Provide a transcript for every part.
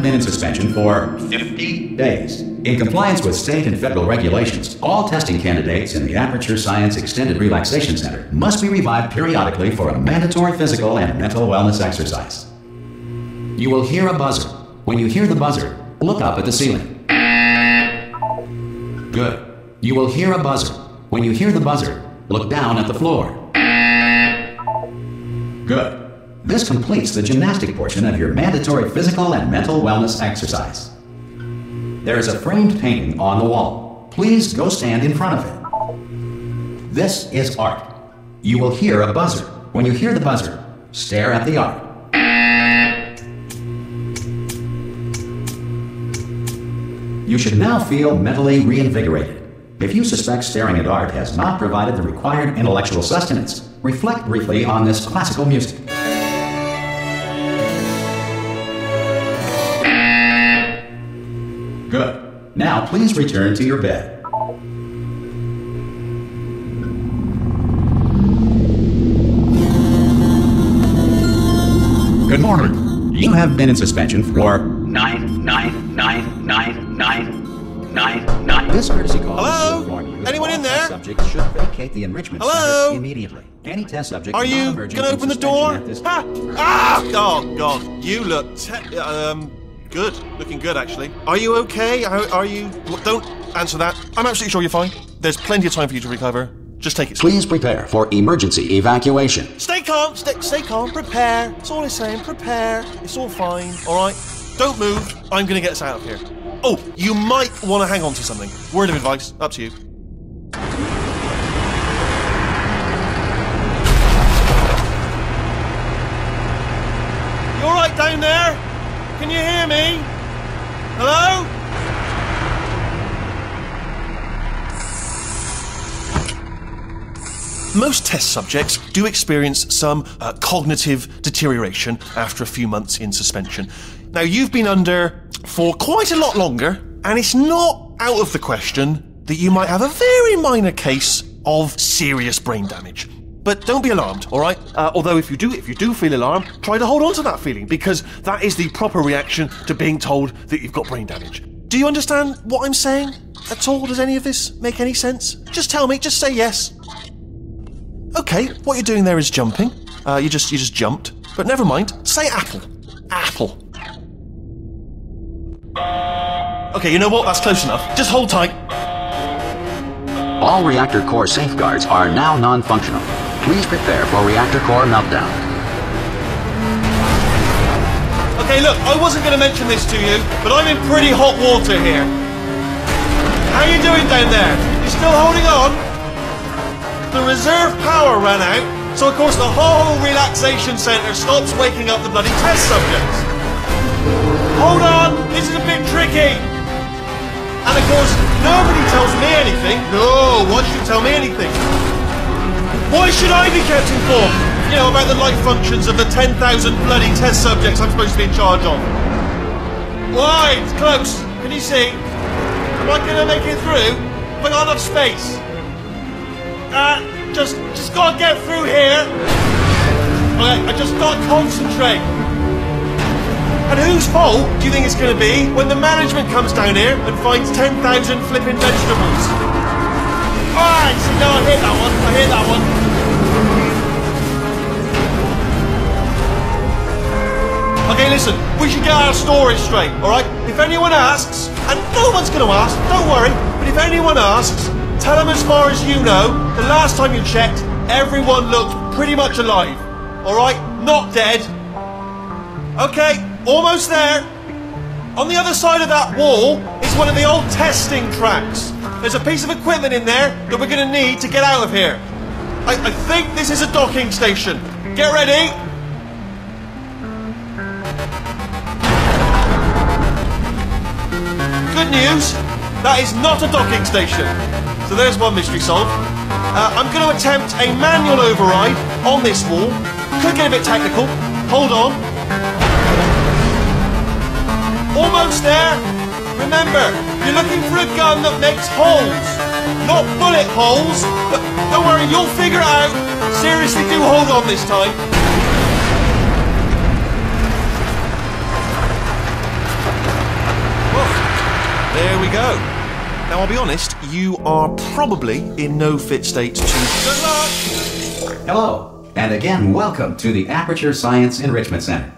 been in suspension for 50 days. In compliance with state and federal regulations, all testing candidates in the Aperture Science Extended Relaxation Center must be revived periodically for a mandatory physical and mental wellness exercise. You will hear a buzzer. When you hear the buzzer, look up at the ceiling. Good. You will hear a buzzer. When you hear the buzzer, look down at the floor. Good. This completes the gymnastic portion of your mandatory physical and mental wellness exercise. There is a framed painting on the wall. Please go stand in front of it. This is art. You will hear a buzzer. When you hear the buzzer, stare at the art. You should now feel mentally reinvigorated. If you suspect staring at art has not provided the required intellectual sustenance, reflect briefly on this classical music. Good. Now please return to your bed. Good morning. You have been in suspension for 9999999. This courtesy call is to inform you that Anyone in there? subjects should vacate the enrichment Hello? center immediately. Any test subject Are you gonna open the door? Ha! Ah! Oh God, you look good. Looking good, actually. Are you okay? Are you? Don't answer that. I'm absolutely sure you're fine. There's plenty of time for you to recover. Just take it slow. Please prepare for emergency evacuation. Stay calm. Stay calm. Prepare. That's all I'm saying. Prepare. It's all fine. All right. Don't move. I'm gonna get us out of here. Oh, you might want to hang on to something. Word of advice. Up to you. You all right down there? Can you hear me? Hello? Most test subjects do experience some cognitive deterioration after a few months in suspension. Now, you've been under for quite a lot longer, and it's not out of the question that you might have a very minor case of serious brain damage. But don't be alarmed, all right? Although if you do feel alarmed, try to hold on to that feeling, because that is the proper reaction to being told that you've got brain damage. Do you understand what I'm saying at all? Does any of this make any sense? Just tell me, just say yes. Okay, what you're doing there is jumping. You just jumped. But never mind, say apple. Apple. Okay, you know what? That's close enough. Just hold tight. All reactor core safeguards are now non-functional. Please prepare for reactor core meltdown. Okay, look, I wasn't going to mention this to you, but I'm in pretty hot water here. How you doing down there? You still holding on? The reserve power ran out, so of course the whole relaxation centre stops waking up the bloody test subjects. Hold on, this is a bit tricky. And of course, nobody tells me anything. No, why should you tell me anything? Why should I be kept informed? You know, about the life functions of the 10,000 bloody test subjects I'm supposed to be in charge of. Why? It's close. Can you see? Am I gonna make it through? Have I got enough space? Just gotta get through here. Okay, I just gotta concentrate. And whose fault do you think it's going to be when the management comes down here and finds 10,000 flipping vegetables? Alright, so now I hear that one, I hear that one. Okay, listen, we should get our story straight, alright? If anyone asks, and no one's going to ask, don't worry, but if anyone asks, tell them as far as you know, the last time you checked, everyone looked pretty much alive. Alright? Not dead. Okay. Almost there. On the other side of that wall is one of the old testing tracks. There's a piece of equipment in there that we're going to need to get out of here. I think this is a docking station. Get ready. Good news, that is not a docking station. So there's one mystery solved. I'm going to attempt a manual override on this wall. Could get a bit technical. Hold on. Almost there. Remember, you're looking for a gun that makes holes, not bullet holes. But don't worry, you'll figure it out. Seriously, do hold on this time. There we go. Now, I'll be honest, you are probably in no fit state to... Good luck! Hello, and again, welcome to the Aperture Science Enrichment Center.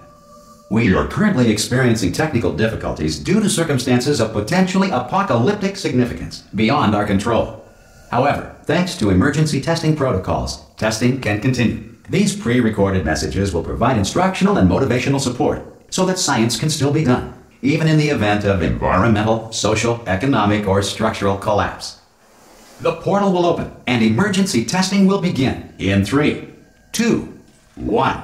We are currently experiencing technical difficulties due to circumstances of potentially apocalyptic significance beyond our control. However, thanks to emergency testing protocols, testing can continue. These pre-recorded messages will provide instructional and motivational support so that science can still be done, even in the event of environmental, social, economic, or structural collapse. The portal will open and emergency testing will begin in 3, 2, 1.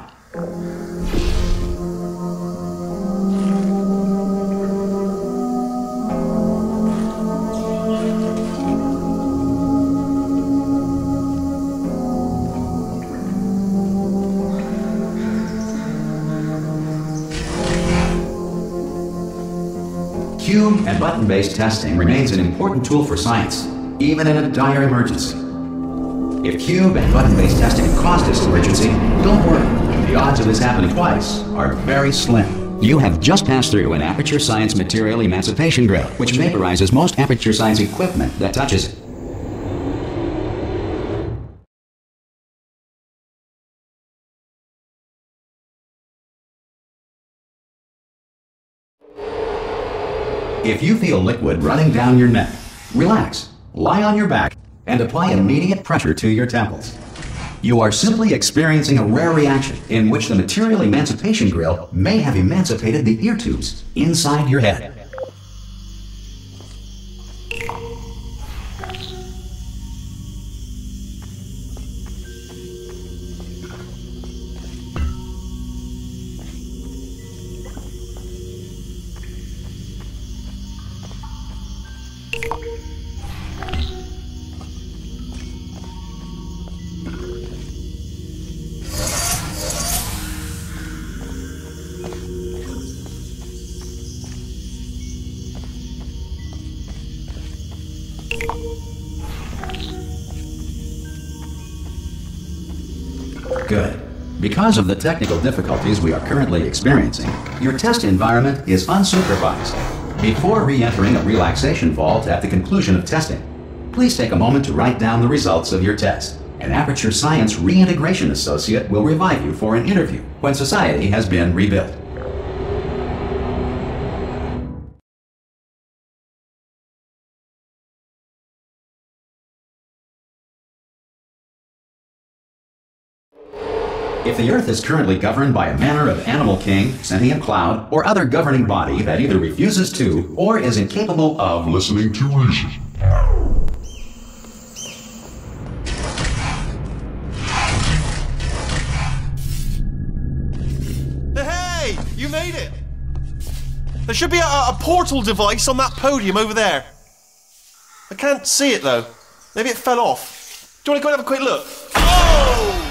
Cube and button-based testing remains an important tool for science, even in a dire emergency. If cube and button-based testing caused this emergency, don't worry. The odds of this happening twice are very slim. You have just passed through an Aperture Science material emancipation grill, which vaporizes most Aperture Science equipment that touches it. If you feel liquid running down your neck, relax, lie on your back, and apply immediate pressure to your temples. You are simply experiencing a rare reaction in which the material emancipation grill may have emancipated the ear tubes inside your head. Good. Because of the technical difficulties we are currently experiencing, your test environment is unsupervised. Before re-entering a relaxation vault at the conclusion of testing, please take a moment to write down the results of your test. An Aperture Science Reintegration Associate will revive you for an interview when society has been rebuilt. If the Earth is currently governed by a manner of animal king, sentient cloud, or other governing body that either refuses to or is incapable of listening to reason. Hey! You made it! There should be a portal device on that podium over there. I can't see it though. Maybe it fell off. Do you want to go and have a quick look? Oh!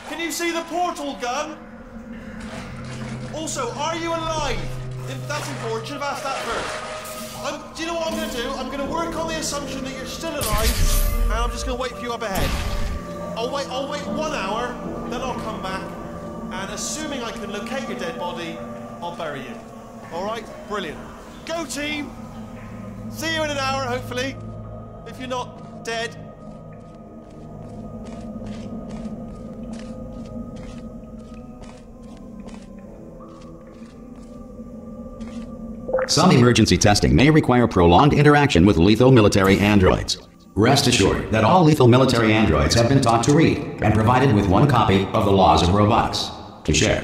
Can you see the portal gun? Also, are you alive? If that's important, should have asked that first. Do you know what I'm going to do? I'm going to work on the assumption that you're still alive, and I'm just going to wait for you up ahead. I'll wait 1 hour, then I'll come back, and assuming I can locate your dead body, I'll bury you. All right? Brilliant. Go team! See you in an hour, hopefully, if you're not dead. Some emergency testing may require prolonged interaction with lethal military androids. Rest assured that all lethal military androids have been taught to read and provided with one copy of the Laws of Robotics to share.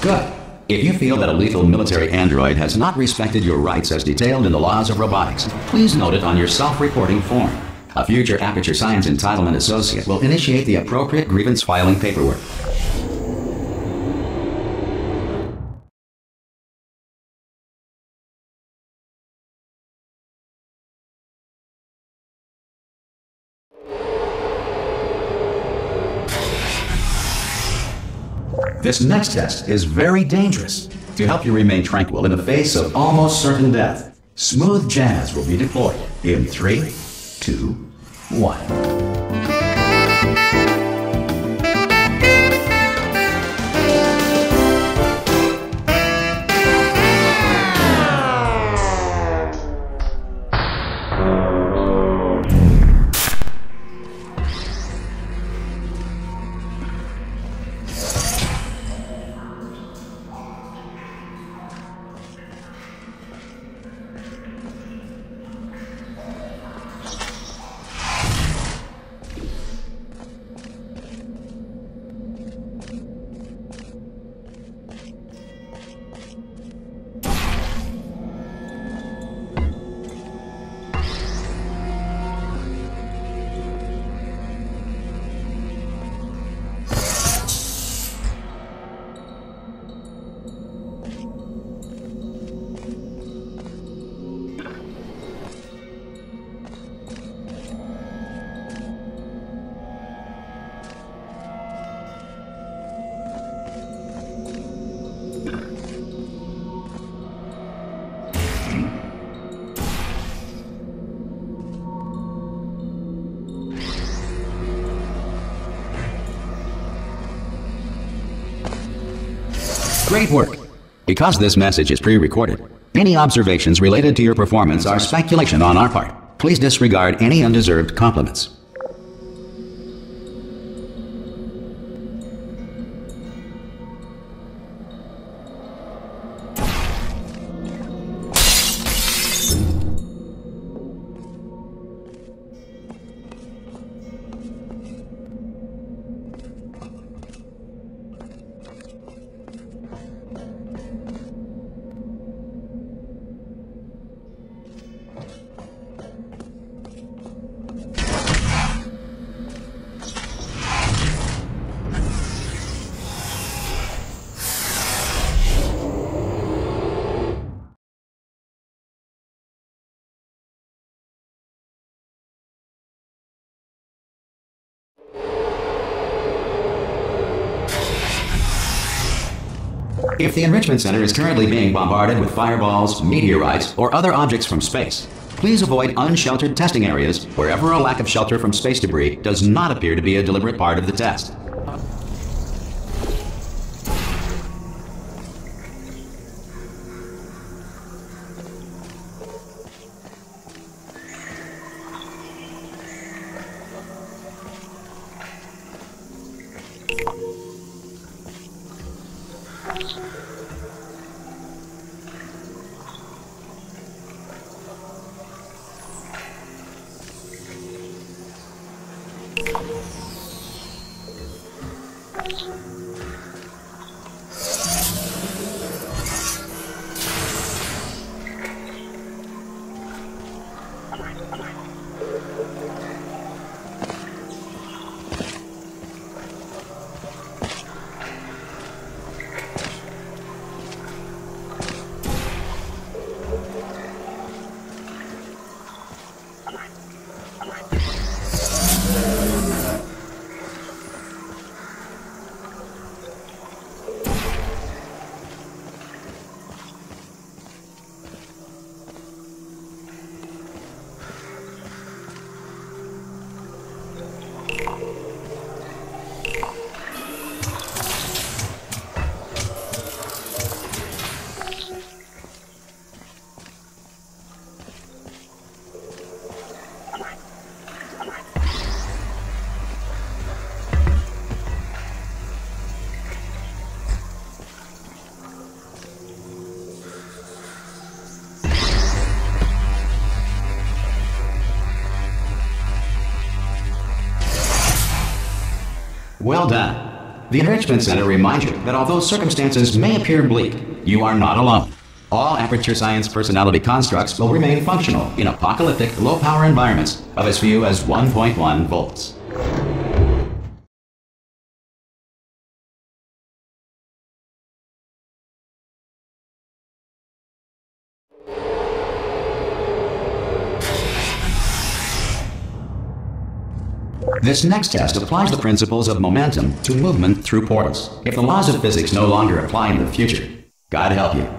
Good. If you feel that a lethal military android has not respected your rights as detailed in the Laws of Robotics, please note it on your self-reporting form. A future Aperture Science Entitlement Associate will initiate the appropriate grievance filing paperwork. This next test is very dangerous. To help you remain tranquil in the face of almost certain death, smooth jazz will be deployed in 3, 2, 1. Great work! Because this message is pre-recorded, any observations related to your performance are speculation on our part. Please disregard any undeserved compliments. If the Enrichment Center is currently being bombarded with fireballs, meteorites, or other objects from space, please avoid unsheltered testing areas wherever a lack of shelter from space debris does not appear to be a deliberate part of the test. Well done. The Enrichment Center reminds you that although circumstances may appear bleak, you are not alone. All Aperture Science personality constructs will remain functional in apocalyptic, low-power environments of as few as 1.1 volts. This next test applies the principles of momentum to movement through portals. If the laws of physics no longer apply in the future, God help you.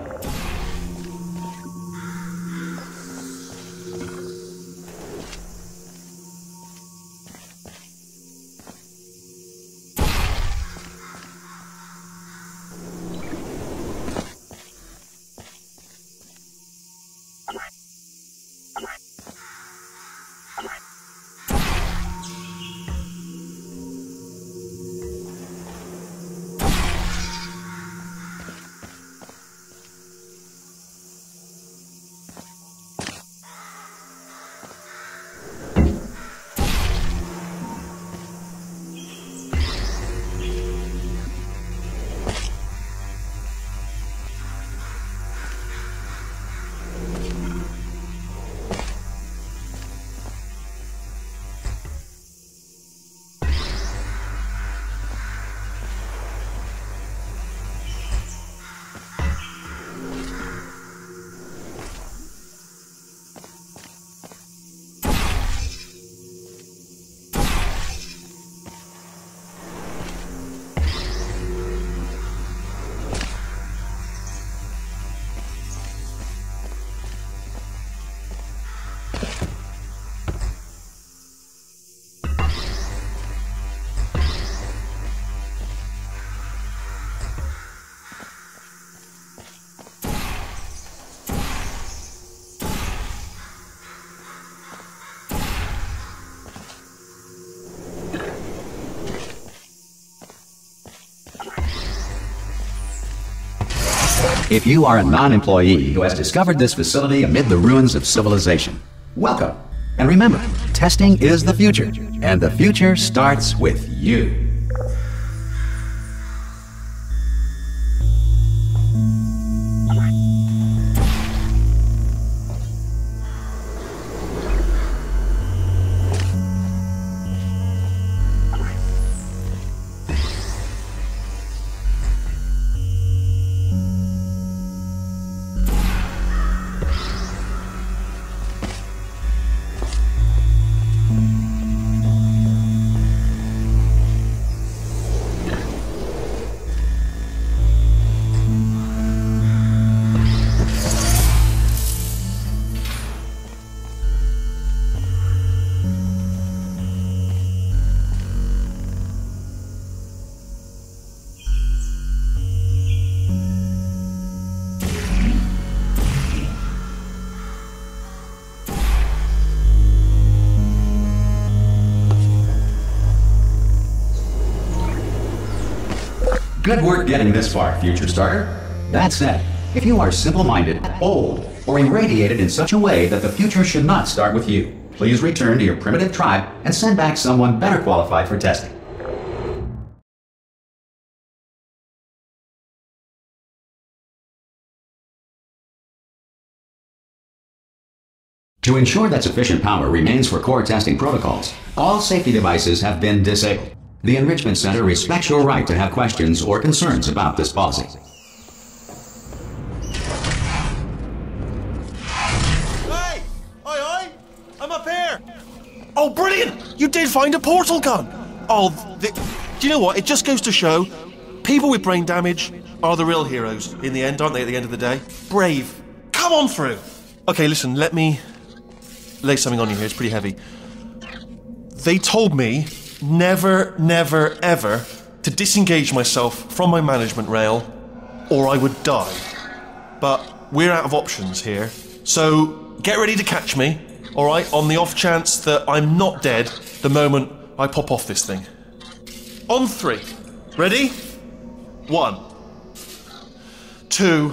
If you are a non-employee who has discovered this facility amid the ruins of civilization, welcome. And remember, testing is the future, and the future starts with you. Good work getting this far, future starter. That said, if you are simple-minded, bold, or irradiated in such a way that the future should not start with you, please return to your primitive tribe and send back someone better qualified for testing. To ensure that sufficient power remains for core testing protocols, all safety devices have been disabled. The Enrichment Center respects your right to have questions or concerns about this policy. Hey! Oi! I'm up here! Oh, brilliant! You did find a portal gun! Oh, do you know what? It just goes to show, people with brain damage are the real heroes in the end, aren't they, at the end of the day? Brave. Come on through! Okay, listen, let me lay something on you here. It's pretty heavy. They told me never, ever to disengage myself from my management rail or I would die. But we're out of options here. So get ready to catch me, alright, on the off chance that I'm not dead the moment I pop off this thing. On 3. Ready? 1, 2,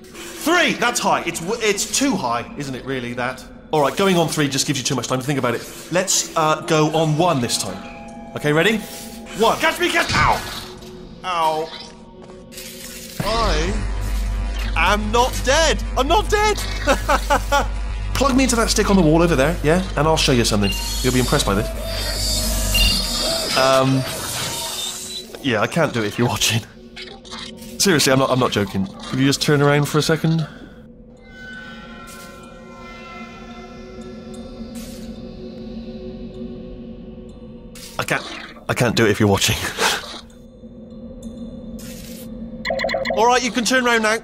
3! That's high. It's too high, isn't it, really, that? Alright, going on 3 just gives you too much time to think about it. Let's go on 1 this time. Okay, ready? 1. Catch me, catch! Ow! Ow. I am not dead! I'm not dead! Plug me into that stick on the wall over there, yeah? And I'll show you something. You'll be impressed by this. Yeah, I can't do it if you're watching. Seriously, I'm not joking. Could you just turn around for a second? I can't do it if you're watching. Alright, you can turn around now.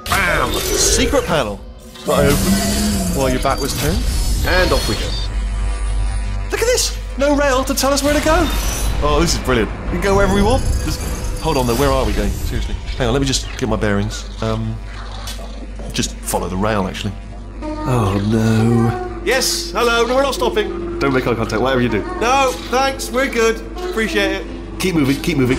Bam! Secret panel. I open while your back was turned. And off we go. Look at this! No rail to tell us where to go. Oh, this is brilliant. We can go wherever we want. Just hold on though, where are we going? Seriously. Hang on, let me just get my bearings. Just follow the rail actually. Oh no. Yes, hello, no, we're not stopping. Don't make eye contact, whatever you do. No, thanks, we're good. Appreciate it. Keep moving, keep moving.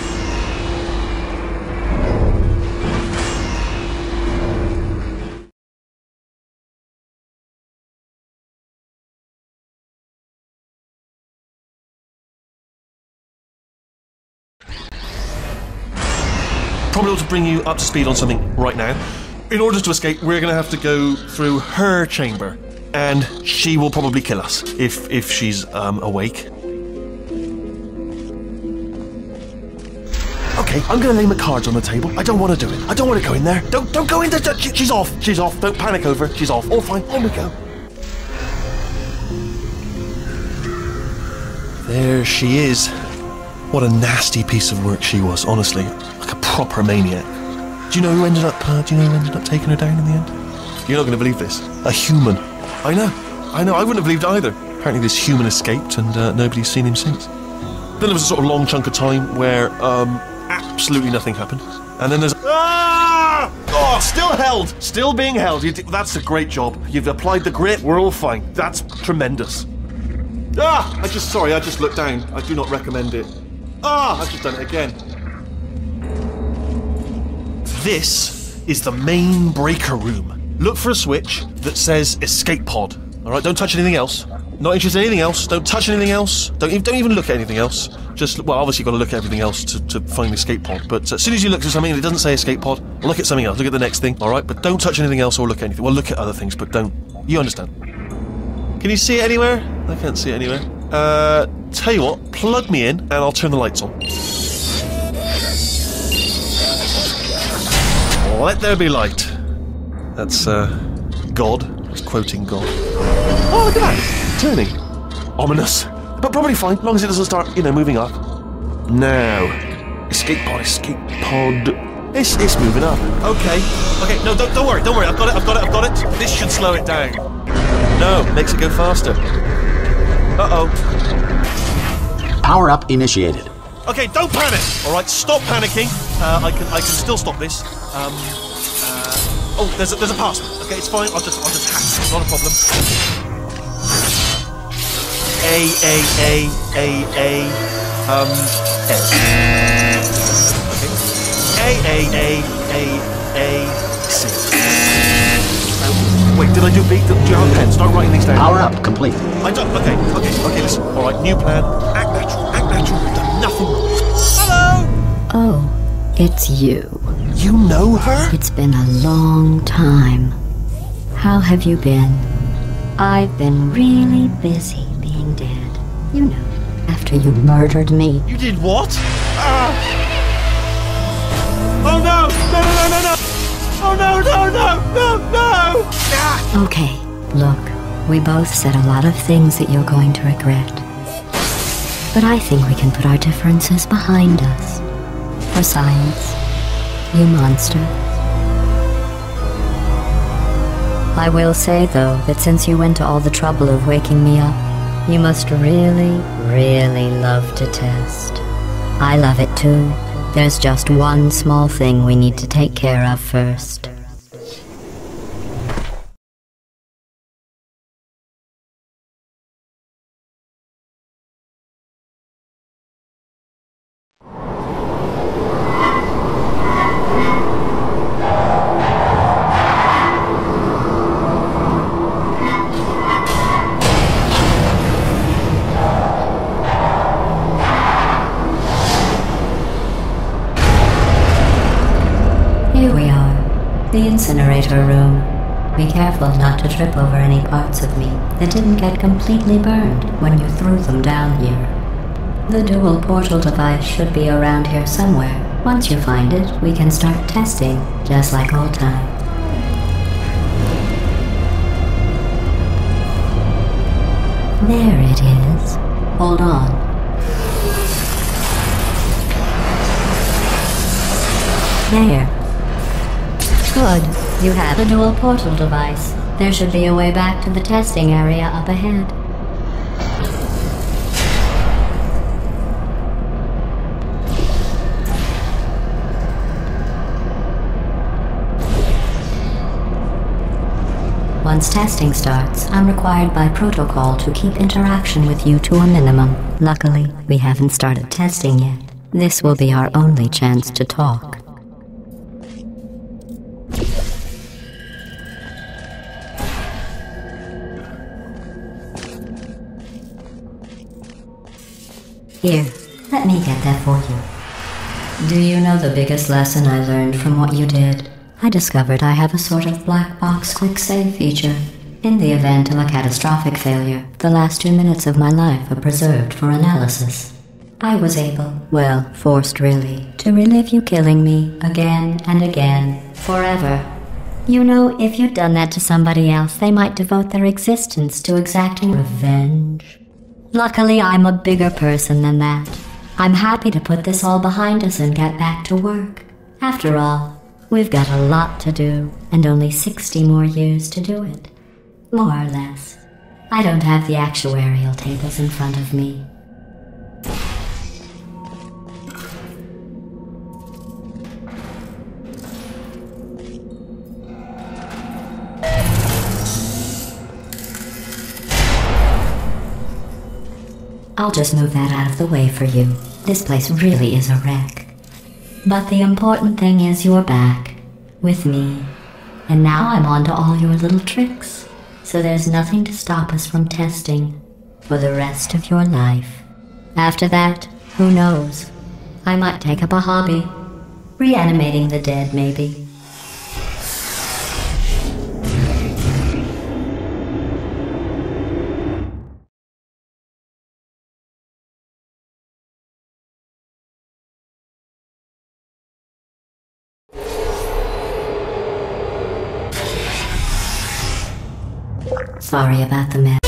Probably ought to bring you up to speed on something right now. In order to escape, we're going to have to go through her chamber. And she will probably kill us, if she's, awake. Okay, I'm gonna lay my cards on the table. I don't want to do it. I don't want to go in there. Don't go in there. She's off. She's off. Don't panic over. She's off. All fine. On we go. There she is. What a nasty piece of work she was, honestly. Like a proper maniac. Do you know who ended up taking her down in the end? You're not going to believe this. A human. I know. I wouldn't have believed either. Apparently this human escaped and nobody's seen him since. Then there was a sort of long chunk of time where absolutely nothing happened. And then there's... Ah! Oh, still held! Still being held. That's a great job. You've applied the grit. We're all fine. That's tremendous. Ah! I just looked down. I do not recommend it. Ah! I've just done it again. This is the main breaker room. Look for a switch that says escape pod. Alright, don't touch anything else. Not interested in anything else. Don't touch anything else. Don't even look at anything else. Just, well, obviously you've got to look at everything else to find the escape pod. But as soon as you look at something and it doesn't say escape pod, look at something else. Look at the next thing, alright? But don't touch anything else or look at anything. Well, look at other things, but don't. You understand. Can you see it anywhere? I can't see it anywhere. Tell you what, plug me in and I'll turn the lights on. Let there be light. That's, God. He's quoting God. Oh, look at that! Turning. Ominous. But probably fine, as long as it doesn't start, moving up. Now. Escape pod. It's moving up. Okay, no, don't worry. I've got it. This should slow it down. No, makes it go faster. Uh-oh. Power up initiated. Okay, don't panic! Alright, stop panicking. I can still stop this. Oh, there's a password. Okay, it's fine. I'll just hack it. Not a problem. S. Okay. C. Wait, did I do B? Do you have a pen? Start writing these down. Power up complete. I don't. Okay, listen. Alright, new plan. Act natural. We've done nothing wrong. Hello! Oh, it's you. You know her? It's been a long time. How have you been? I've been really busy being dead. You know, after you murdered me. You did what? Oh no! No! Oh no! Ah. Okay, look, we both said a lot of things that you're going to regret. But I think we can put our differences behind us. For science, you monster. I will say, though, that since you went to all the trouble of waking me up, you must really, really love to test. I love it too. There's just one small thing we need to take care of first. Here we are, the incinerator room. Be careful not to trip over any parts of me that didn't get completely burned when you threw them down here. The dual portal device should be around here somewhere. Once you find it, we can start testing, just like old times. There it is. Hold on. There. Good. You have a dual portal device. There should be a way back to the testing area up ahead. Once testing starts, I'm required by protocol to keep interaction with you to a minimum. Luckily, we haven't started testing yet. This will be our only chance to talk. Here, let me get that for you. Do you know the biggest lesson I learned from what you did? I discovered I have a sort of black box quick save feature. In the event of a catastrophic failure, the last 2 minutes of my life are preserved for analysis. I was able, well, forced really, to relive you killing me again and again, forever. You know, if you'd done that to somebody else, they might devote their existence to exacting revenge. Luckily, I'm a bigger person than that. I'm happy to put this all behind us and get back to work. After all, we've got a lot to do, and only 60 more years to do it. More or less. I don't have the actuarial tables in front of me. I'll just move that out of the way for you. This place really is a wreck. But the important thing is you're back. with me. And now I'm on to all your little tricks. So there's nothing to stop us from testing for the rest of your life. After that, who knows? I might take up a hobby. Reanimating the dead, maybe. Sorry about the mess.